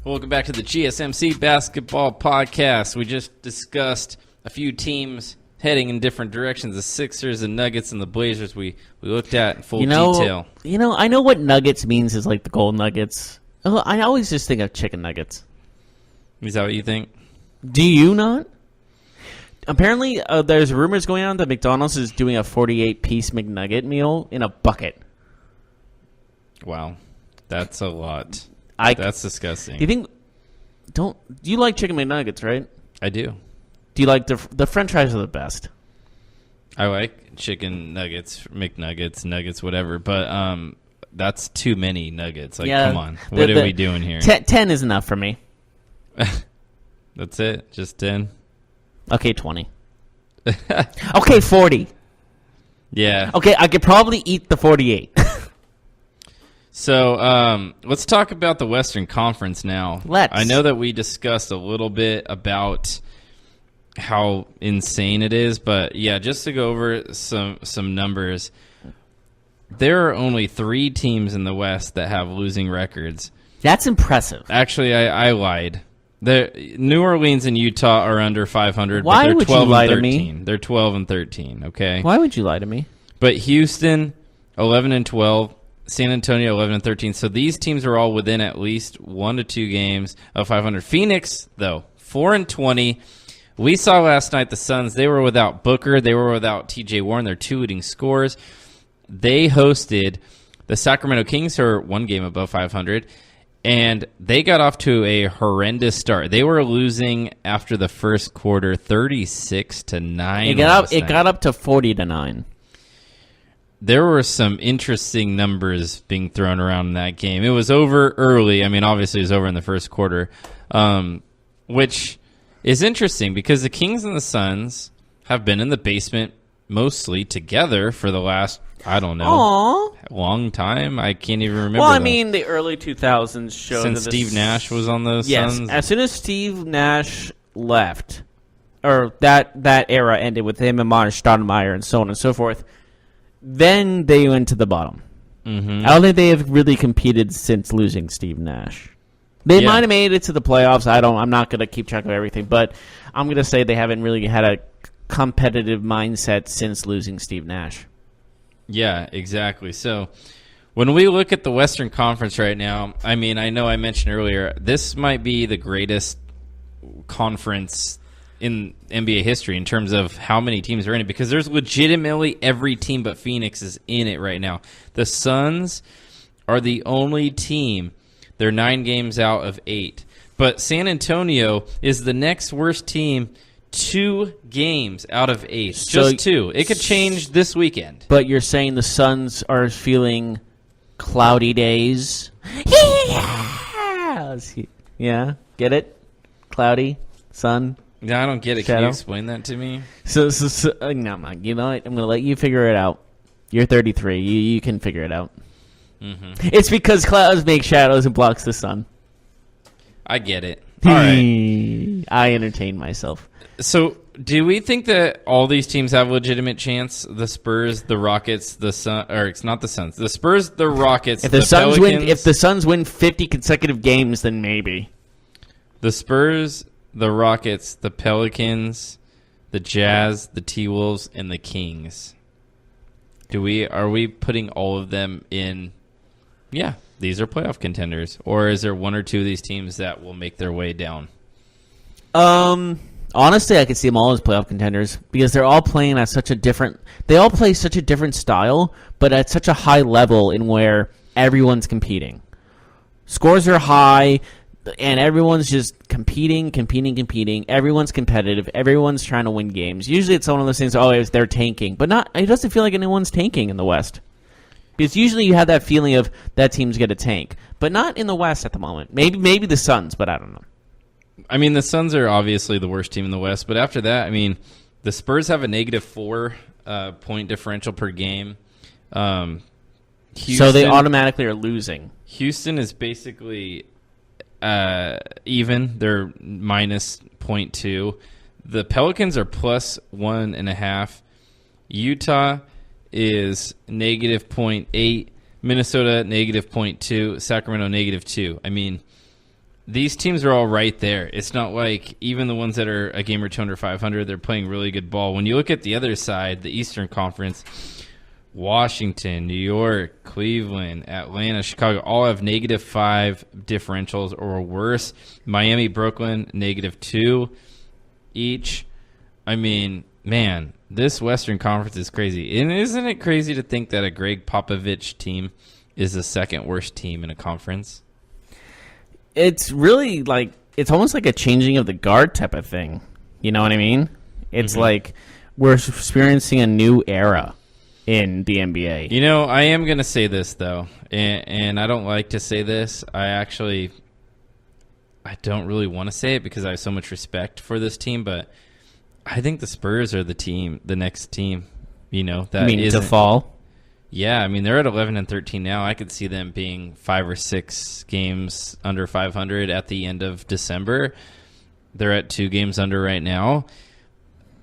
Welcome back to the GSMC Basketball Podcast. We just discussed a few teams heading in different directions. The Sixers, the Nuggets, and the Blazers we looked at in full detail.
I know what Nuggets means is like the gold nuggets. I always just think of chicken nuggets.
Is that what you think?
Do you not? Apparently, there's rumors going on that McDonald's is doing a 48-piece McNugget meal in a bucket.
Wow. That's a lot. That's disgusting.
Do you think? Do you like chicken McNuggets, right?
I do.
Do you like the French fries are the best?
I like chicken nuggets, McNuggets, nuggets, whatever. But that's too many nuggets. Like, come on, what are we doing here?
10 is enough for me.
That's it. Just 10.
Okay, 20. Okay, 40.
Yeah.
Okay, I could probably eat the 48.
So let's talk about the Western Conference now.
Let's.
I know that we discussed a little bit about how insane it is, but yeah, just to go over some numbers, there are only 3 teams in the West that have losing records.
That's impressive.
Actually, I lied. New Orleans and Utah are under 500.
Why
but they're
would
12
you lie
and
to
13.
me?
They're 12 and 13. Okay.
Why would you lie to me?
But Houston, 11 and 12. San Antonio, 11 and 13. So these teams are all within at least 1 to 2 games of 500. Phoenix, though, 4 and 20. We saw last night the Suns. They were without Booker. They were without T.J. Warren, their 2 leading scorers. They hosted the Sacramento Kings, who are 1 game above 500, and they got off to a horrendous start. They were losing after the first quarter, 36-9.
It got up to 40-9.
There were some interesting numbers being thrown around in that game. It was over early. I mean, obviously it was over in the first quarter, which is interesting because the Kings and the Suns have been in the basement mostly together for the last, I don't know, long time. I can't even remember.
Well, I mean, the early 2000s showed
since Steve Nash was on those Suns.
Yes, as soon as Steve Nash left, or that era ended with him and Marc Stoudemire and so on and so forth, then they went to the bottom. Mm-hmm. I don't think they have really competed since losing Steve Nash. They might have made it to the playoffs. I'm not going to keep track of everything, but I'm going to say they haven't really had a competitive mindset since losing Steve Nash.
Yeah, exactly. So when we look at the Western Conference right now, I mean, I know I mentioned earlier, this might be the greatest conference in NBA history in terms of how many teams are in it, because there's legitimately every team but Phoenix is in it right now. The Suns are the only team. They're 9 games out of 8. But San Antonio is the next worst team, 2 games out of 8.
So,
just 2. It could change this weekend.
But you're saying the Suns are feeling cloudy days? Yeah, get it? Cloudy, sun.
No, I don't get it.
Shadow?
Can you explain that to me?
So no, you know what? I'm going to let you figure it out. You're 33. You can figure it out. Mm-hmm. It's because clouds make shadows and blocks the sun.
I get it. All right.
I entertained myself.
So, do we think that all these teams have a legitimate chance? The Spurs, the Rockets, the Sun, or it's not the Suns. The Spurs, the Rockets,
If the Suns
Pelicans,
win, if the Suns win 50 consecutive games, then maybe.
the Spurs, the Rockets, the Pelicans, the Jazz, the T-Wolves, and the Kings. Are we putting all of them in? Yeah, these are playoff contenders, or is there one or two of these teams that will make their way down?
Honestly, I could see them all as playoff contenders because they're all playing at such a different. They all play such a different style, but at such a high level in where everyone's competing. Scores are high, and everyone's just competing. Everyone's competitive. Everyone's trying to win games. Usually, it's one of those things. Oh, they're tanking, but not. It doesn't feel like anyone's tanking in the West. Because usually you have that feeling of that team's going to tank, but not in the West at the moment. Maybe the Suns, but I don't know.
I mean, the Suns are obviously the worst team in the West, but after that, I mean, the Spurs have a -4 point differential per game.
So they automatically are losing.
Houston is basically even. They're -0.2. The Pelicans are +1.5. Utah is -0.8. Minnesota -0.2. Sacramento -2. I mean, these teams are all right there. It's not like even the ones that are a game or two under 500, they're playing really good ball. When you look at the other side, the Eastern Conference, Washington, New York, Cleveland, Atlanta, Chicago, all have -5 differentials or worse. Miami, Brooklyn, -2 each. I mean, man, this Western Conference is crazy. And isn't it crazy to think that a Greg Popovich team is the second worst team in a conference?
It's really like it's almost like a changing of the guard type of thing. You know what I mean? It's like we're experiencing a new era in the NBA.
You know, I am going to say this, though, and I don't like to say this. I don't really want to say it because I have so much respect for this team, but I think the Spurs are the next team, that
to fall?
Yeah, I mean, they're at 11 and 13 now. I could see them being 5 or 6 games under 500 at the end of December. They're at 2 games under right now.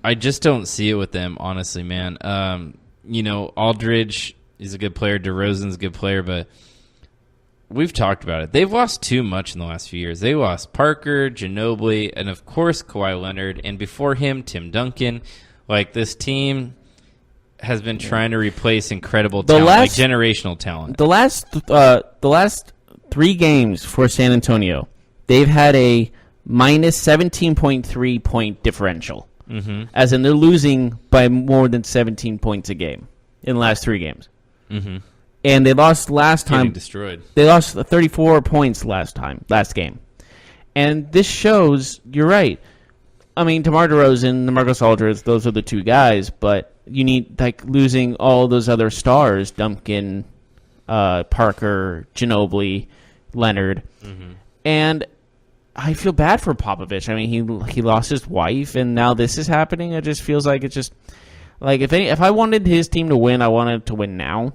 I just don't see it with them, honestly, man. Aldridge is a good player. DeRozan's a good player, but we've talked about it. They've lost too much in the last few years. They lost Parker, Ginobili, and, of course, Kawhi Leonard. And before him, Tim Duncan. Like, this team has been trying to replace incredible talent, generational talent.
The last 3 games for San Antonio, they've had a -17.3 point differential. Mm-hmm. As in, they're losing by more than 17 points a game in the last 3 games. Mm-hmm. And they lost last time.
Getting destroyed.
They lost 34 points last game. And this shows, you're right. I mean, DeMar DeRozan, DeMarcus Aldridge, those are the 2 guys, but you need, losing all those other stars, Duncan, Parker, Ginobili, Leonard. Mm-hmm. And I feel bad for Popovich. I mean, he lost his wife, and now this is happening. It just feels like it's just, if I wanted his team to win, I wanted to win now.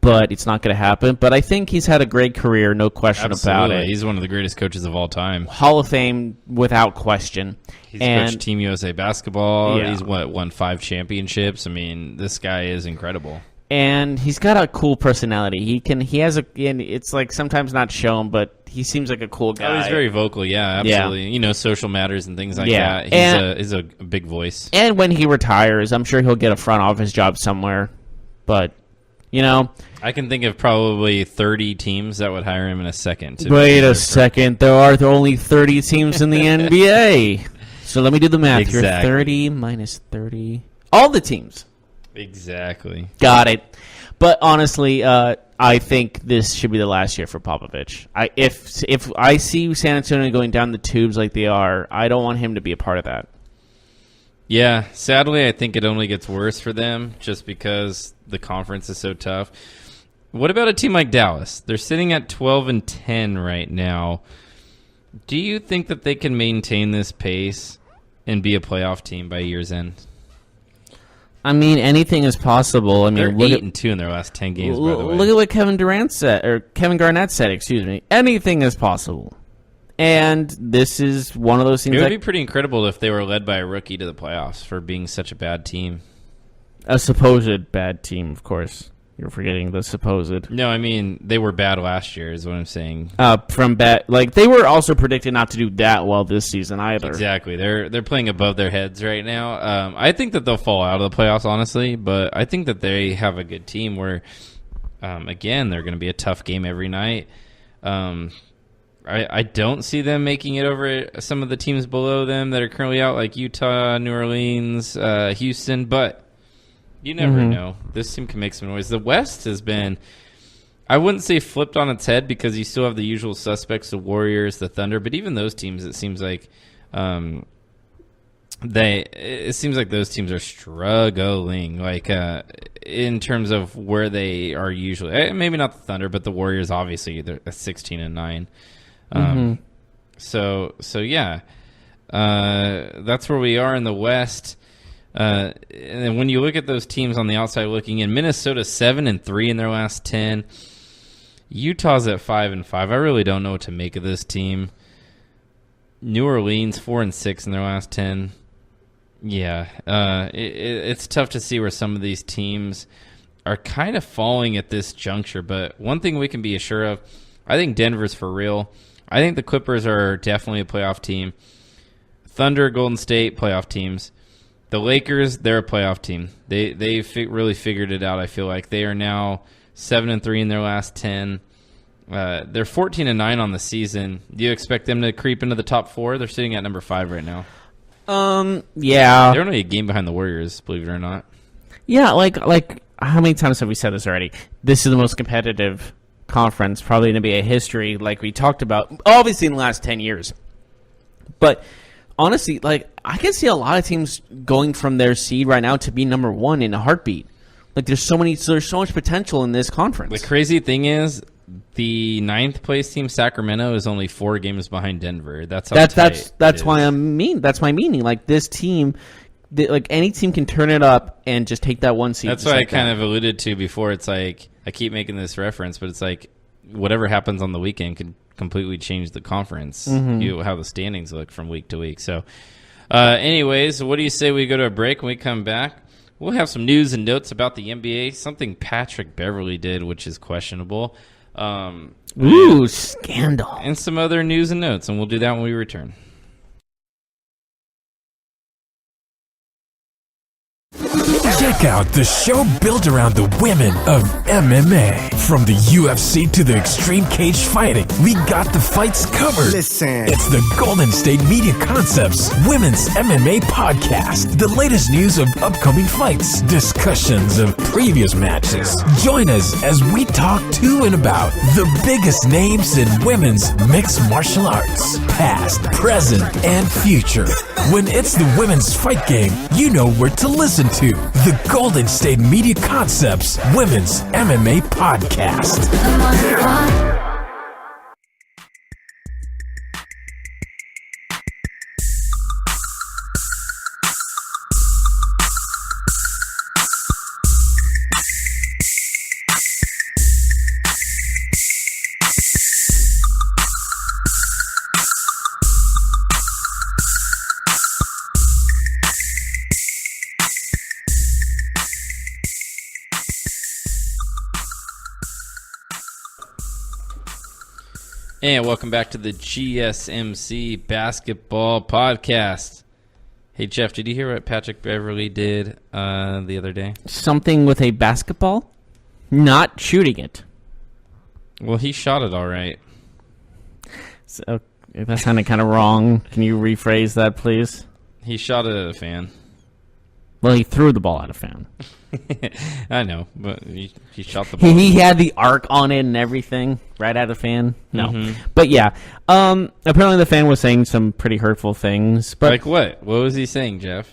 But it's not going to happen. But I think he's had a great career, no question about it.
He's one of the greatest coaches of all time.
Hall of Fame without question.
He's coached Team USA basketball. Yeah. He's won 5 championships. I mean, this guy is incredible.
And he's got a cool personality. It's like sometimes not shown, but he seems like a cool guy.
Oh, he's very vocal. Yeah, absolutely. Yeah. Social matters and things like that. He's a big voice.
And when he retires, I'm sure he'll get a front office job somewhere. But
I can think of probably 30 teams that would hire him in a second.
Wait a second. There are only 30 teams in the NBA. So let me do the math.
Exactly.
You're 30 minus 30. All the teams.
Exactly.
Got it. But honestly, I think this should be the last year for Popovich. If I see San Antonio going down the tubes like they are, I don't want him to be a part of that.
Yeah, sadly, I think it only gets worse for them just because the conference is so tough. What about a team like Dallas? They're sitting at 12 and 10 right now. Do you think that they can maintain this pace and be a playoff team by year's end?
I mean, anything is possible. I mean,
they're 8 and 2 in their last 10 games. By the way,
look at what Kevin Garnett said. Excuse me. Anything is possible. And this is one of those things.
It would be pretty incredible if they were led by a rookie to the playoffs for being such a bad team.
A supposed bad team, of course. You're forgetting the supposed.
No, I mean, they were bad last year is what I'm saying.
From bad, like they were also predicted not to do that well this season either.
Exactly. They're playing above their heads right now. I think that they'll fall out of the playoffs, honestly, but I think that they have a good team where, again, they're going to be a tough game every night. I don't see them making it over some of the teams below them that are currently out, like Utah, New Orleans, Houston, but you never know. This team can make some noise. The West has been, I wouldn't say flipped on its head because you still have the usual suspects, the Warriors, the Thunder, but even those teams, it seems like it seems like those teams are struggling, like in terms of where they are usually. Maybe not the Thunder, but the Warriors, obviously, they're 16-9. So yeah, that's where we are in the West. And when you look at those teams on the outside looking in, Minnesota 7-3 in their last 10. Utah's at 5-5. I really don't know what to make of this team. New Orleans 4-6 in their last 10. Yeah, it's tough to see where some of these teams are kind of falling at this juncture. But one thing we can be sure of, I think Denver's for real. I think the Clippers are definitely a playoff team. Thunder, Golden State, playoff teams. The Lakers, they're a playoff team. They really figured it out, I feel like. They are now 7-3 in their last 10. They're 14-9 on the season. Do you expect them to creep into the top 4? They're sitting at number 5 right now.
Yeah.
They're only a game behind the Warriors, believe it or not.
Yeah, like how many times have we said this already? This is the most competitive conference, probably in NBA history, like we talked about, obviously in the last 10 years. But honestly, like I can see a lot of teams going from their seed right now to be number 1 in a heartbeat. Like there's so much potential in this conference.
The crazy thing is, the 9th place team, Sacramento, is only 4 games behind Denver. That's
why that's my meaning. Like this team, like any team can turn it up and just take that one seed.
That's what I kind of alluded to before. It's like I keep making this reference, but it's like whatever happens on the weekend could completely change the conference. How the standings look from week to week. So, anyways, what do you say we go to a break? When we come back, we'll have some news and notes about the NBA. Something Patrick Beverley did, which is questionable.
Ooh, scandal.
And some other news and notes, and we'll do that when we return.
Check out the show built around the women of MMA. From the UFC to the extreme cage fighting, we got the fights covered.
Listen.
It's the Golden State Media Concepts Women's MMA Podcast. The latest news of upcoming fights, discussions of previous matches. Join us as we talk to and about the biggest names in women's mixed martial arts, past, present, and future. When it's the women's fight game, you know where to listen to. The Golden State Media Concepts Women's MMA Podcast.
And welcome back to the GSMC Basketball Podcast. Hey, Jeff, did you hear what Patrick Beverley did the other day?
Something with a basketball? Not shooting it.
Well, he shot it all right.
So, that sounded kind of wrong. Can you rephrase that, please?
He shot it at a fan.
Well, he threw the ball at a fan.
I know, but he shot the ball.
He had the arc on it and everything right at a fan. No. But yeah, apparently the fan was saying some pretty hurtful things. But
like what? What was he saying, Jeff?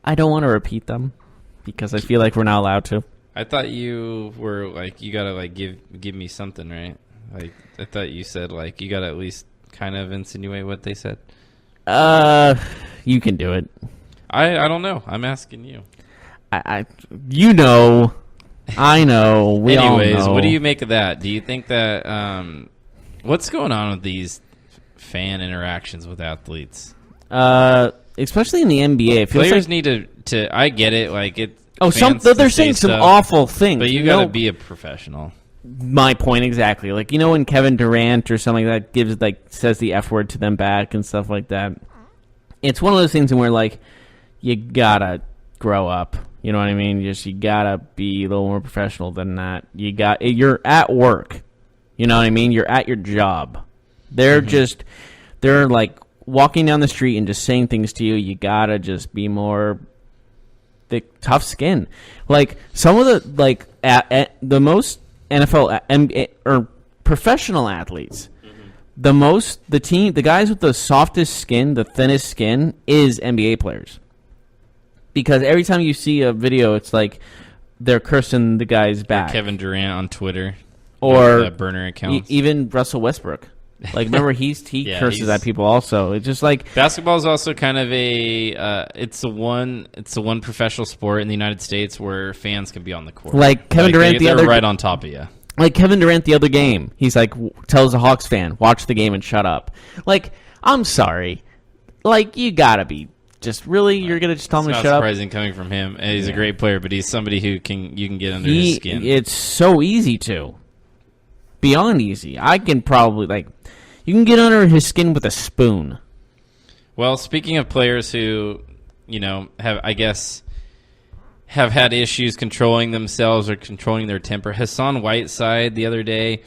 I don't want to repeat them because I feel like we're not allowed to.
I thought you were like, you gotta like give me something, right? Like I thought you said like you gotta at least kind of insinuate what they said.
You can do it.
I don't know. I'm asking you.
You know, I know. We
Anyways,
all know.
What do you make of that? Do you think that what's going on with these fan interactions with athletes.
Especially in the NBA. It feels
Players
like,
need to. I get it. Like it.
Oh, they're saying some awful things.
But you got to be a professional.
My point exactly. Like, when Kevin Durant or something like that says the F word to them back and stuff like that. It's one of those things where, like, you gotta grow up. You know what I mean? You gotta be a little more professional than that. You're at work. You know what I mean? You're at your job. They're like walking down the street and just saying things to you. You gotta just be more tough skin. Like, some of the most NFL or professional athletes, the guys with the softest skin, the thinnest skin, is NBA players. Because every time you see a video, it's like they're cursing the guy's back.
Or Kevin Durant on Twitter,
or
burner accounts.
Even Russell Westbrook. Like, remember, he curses at people also. It's just like
basketball is also kind of it's the one professional sport in the United States where fans can be on the court.
Like Kevin Durant,
they're right on top of you.
Like Kevin Durant the other game, he's like tells a Hawks fan, watch the game and shut up. Like, I'm sorry, like, you gotta be just really you're gonna just tell him to shut up.
It's not surprising coming from him. And he's a great player, but he's somebody who you can get under his skin.
It's so easy to. Beyond easy. I can probably, you can get under his skin with a spoon.
Well, speaking of players who, have had issues controlling themselves or controlling their temper, Hassan Whiteside the other day,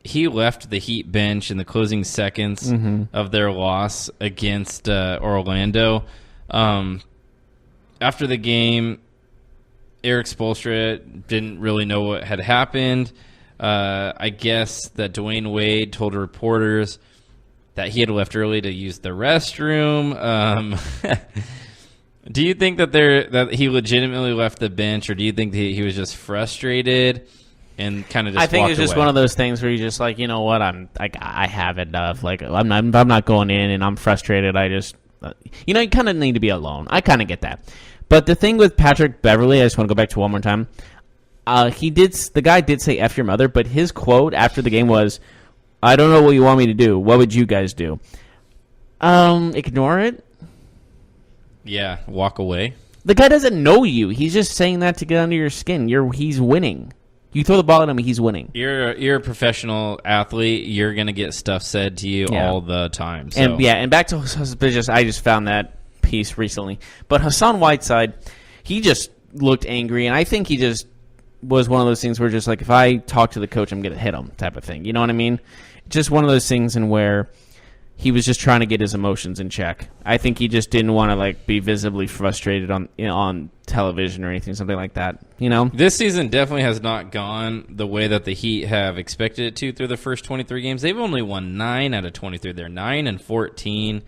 he left the Heat bench in the closing seconds of their loss against Orlando. After the game, Eric Spoelstra didn't really know what had happened. I guess that Dwayne Wade told reporters that he had left early to use the restroom. Do you think that he legitimately left the bench, or do you think that he was just frustrated and kind of just?
I think it's just
away?
one of those things where you're just like, you know what, I have enough. Like, I'm not going in, and I'm frustrated. I just, you kind of need to be alone. I kind of get that. But the thing with Patrick Beverley, I just want to go back to one more time. The guy did say F your mother, but his quote after the game was, I don't know what you want me to do. What would you guys do? Ignore it.
Yeah, walk away.
The guy doesn't know you. He's just saying that to get under your skin. He's winning. You throw the ball at him, he's winning.
You're a professional athlete. You're gonna get stuff said to you all the time. So.
And back to I just found that piece recently. But Hassan Whiteside, he just looked angry, and I think he just was one of those things where just like, if I talk to the coach, I'm going to hit him type of thing. You know what I mean? Just one of those things in where he was just trying to get his emotions in check. I think he just didn't want to be visibly frustrated on television or anything, something like that.
This season definitely has not gone the way that the Heat have expected it to through the first 23 games. They've only won 9 out of 23. They're 9-14.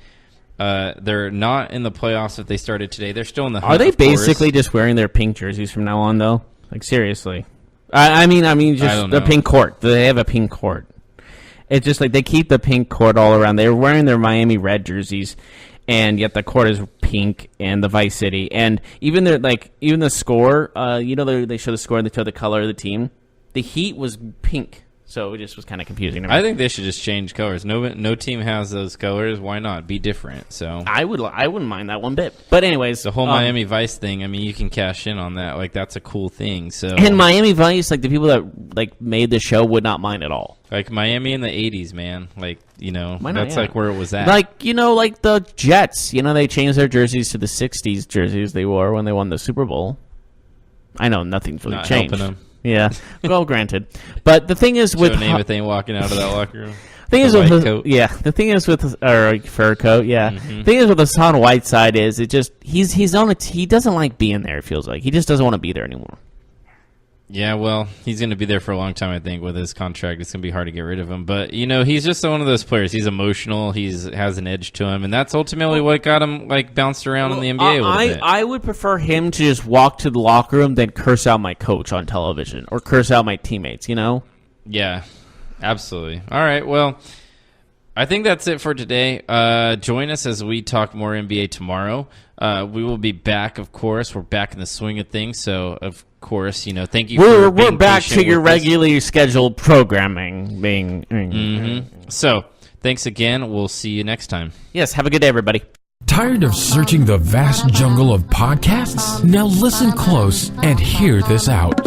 They're not in the playoffs if they started today. They're still in the hunt.
Are they basically just wearing their pink jerseys from now on, though? Like, seriously. I mean, just the pink court. They have a pink court. It's just like they keep the pink court all around. They're wearing their Miami red jerseys, and yet the court is pink and the Vice City. And even the score, they show the score and they show the color of the team. The Heat was pink. So it just was kind of confusing to me.
I think they should just change colors. No team has those colors. Why not? Be different. So
I wouldn't mind that one bit. But anyways,
the whole Miami Vice thing. I mean, you can cash in on that. Like, that's a cool thing. So
and Miami Vice, like the people that made the show would not mind at all.
Like Miami in the '80s, man. Like, that's like where it was at.
Like, like the Jets. They changed their jerseys to the '60s jerseys they wore when they won the Super Bowl. I know nothing's really changed.
Helping them.
Yeah, well, granted. But the thing is with
Joe Namath ain't walking out of that locker room.
The thing is with fur coat. Yeah, the thing is with Hassan Whiteside is it just he's on he doesn't like being there. It feels like he just doesn't want to be there anymore.
Yeah, well, he's going to be there for a long time, I think, with his contract. It's going to be hard to get rid of him. But, he's just one of those players. He's emotional. He has an edge to him. And that's ultimately what got him, bounced around in the NBA a little bit.
I would prefer him to just walk to the locker room than curse out my coach on television or curse out my teammates,
Yeah, absolutely. All right, well, I think that's it for today. Join us as we talk more NBA tomorrow. We will be back, of course. We're back in the swing of things. So, of course, thank you for being
we're back to your
regularly
scheduled programming.
So, Thanks again. We'll see you next time.
Yes, have a good day, everybody.
Tired of searching the vast jungle of podcasts? Now listen close and hear this out.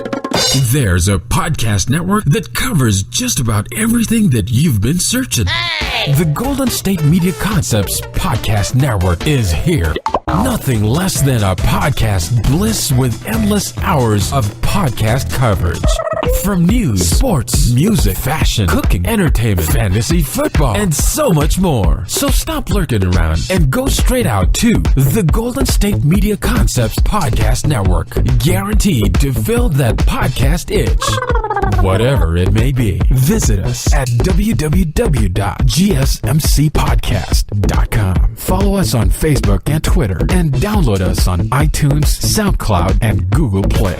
There's a podcast network that covers just about everything that you've been searching. The Golden State Media Concepts Podcast Network is here. Nothing less than a podcast bliss with endless hours of podcast coverage. From news, sports, music, fashion, cooking, entertainment, fantasy, football, and so much more. So stop lurking around and go straight out to the Golden State Media Concepts Podcast Network. Guaranteed to fill that podcast itch. Whatever it may be. Visit us at www.gsmcpodcast.com. Follow us on Facebook and Twitter, and download us on iTunes, SoundCloud, and Google Play.